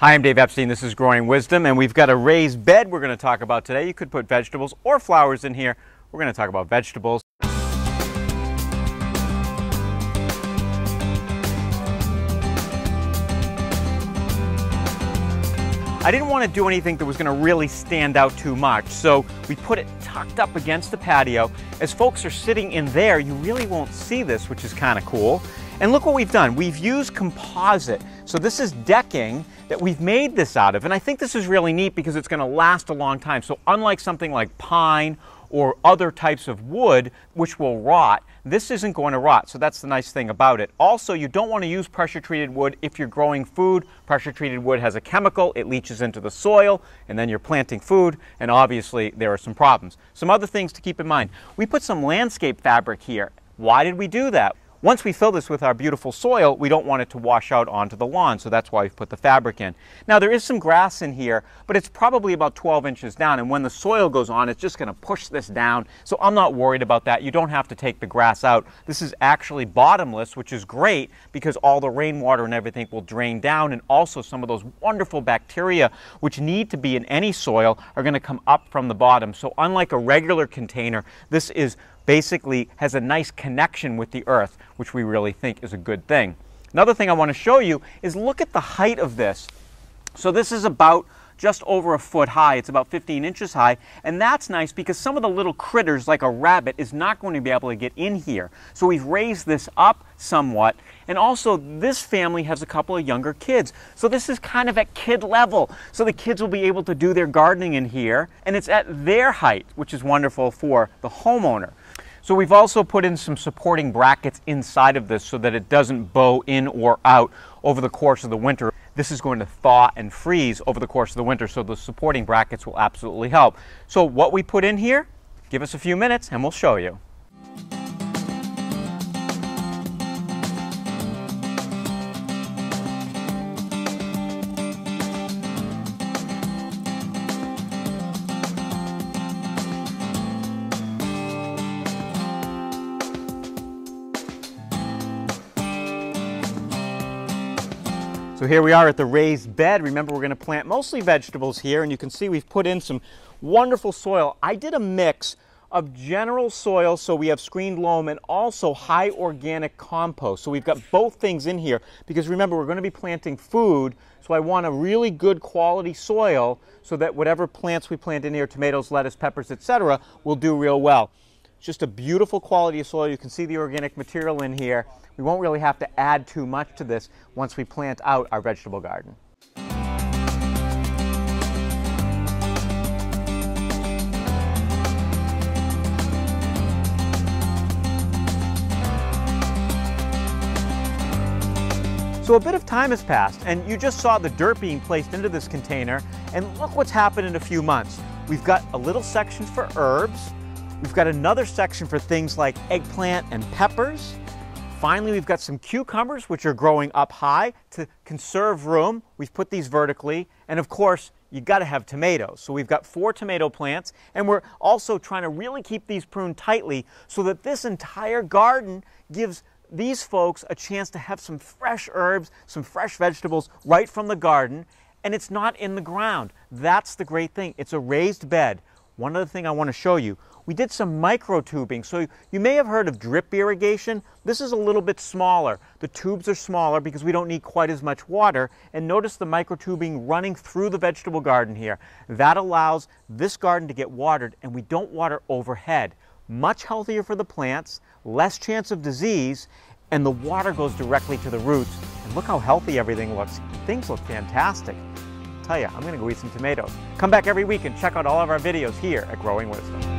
Hi, I'm Dave Epstein. This is Growing Wisdom, and we've got a raised bed we're going to talk about today. You could put vegetables or flowers in here. We're going to talk about vegetables. I didn't want to do anything that was going to really stand out too much, so we put it tucked up against the patio. As folks are sitting in there, you really won't see this, which is kind of cool. And look what we've done. We've used composite. So this is decking that we've made this out of. And I think this is really neat because it's going to last a long time. So unlike something like pine or other types of wood, which will rot, this isn't going to rot. So that's the nice thing about it. Also, you don't want to use pressure-treated wood if you're growing food. Pressure-treated wood has a chemical. It leaches into the soil, and then you're planting food, and obviously there are some problems. Some other things to keep in mind. We put some landscape fabric here. Why did we do that? Once we fill this with our beautiful soil, we don't want it to wash out onto the lawn, so that's why we've put the fabric in. Now, there is some grass in here, but it's probably about 12 inches down, and when the soil goes on, it's just going to push this down, so I'm not worried about that. You don't have to take the grass out. This is actually bottomless, which is great because all the rainwater and everything will drain down, and also some of those wonderful bacteria which need to be in any soil are going to come up from the bottom. So unlike a regular container, this is basically has a nice connection with the earth, which we really think is a good thing. Another thing I want to show you is look at the height of this. So this is about just over a foot high. It's about 15 inches high, and that's nice because some of the little critters like a rabbit is not going to be able to get in here. So we've raised this up somewhat, and also this family has a couple of younger kids. So this is kind of at kid level. So the kids will be able to do their gardening in here, and it's at their height, which is wonderful for the homeowner. So we've also put in some supporting brackets inside of this so that it doesn't bow in or out over the course of the winter. This is going to thaw and freeze over the course of the winter, so the supporting brackets will absolutely help. So what we put in here, give us a few minutes and we'll show you. So here we are at the raised bed. Remember, we're going to plant mostly vegetables here, and you can see we've put in some wonderful soil. I did a mix of general soil, so we have screened loam, and also high organic compost. So we've got both things in here because remember, we're going to be planting food, so I want a really good quality soil so that whatever plants we plant in here, tomatoes, lettuce, peppers, etc., will do real well. It's just a beautiful quality of soil. You can see the organic material in here. We won't really have to add too much to this once we plant out our vegetable garden. So a bit of time has passed, and you just saw the dirt being placed into this container, and look what's happened in a few months. We've got a little section for herbs. We've got another section for things like eggplant and peppers. Finally, we've got some cucumbers, which are growing up high to conserve room. We've put these vertically. And of course, you got to have tomatoes. So we've got 4 tomato plants, and we're also trying to really keep these pruned tightly so that this entire garden gives these folks a chance to have some fresh herbs, some fresh vegetables right from the garden, and it's not in the ground. That's the great thing. It's a raised bed. One other thing I want to show you, we did some micro tubing. So you may have heard of drip irrigation. This is a little bit smaller. The tubes are smaller because we don't need quite as much water. And notice the micro tubing running through the vegetable garden here. That allows this garden to get watered, and we don't water overhead. Much healthier for the plants, less chance of disease, and the water goes directly to the roots. And look how healthy everything looks. Things look fantastic. Tell you, I'm going to go eat some tomatoes. Come back every week and check out all of our videos here at Growing Wisdom.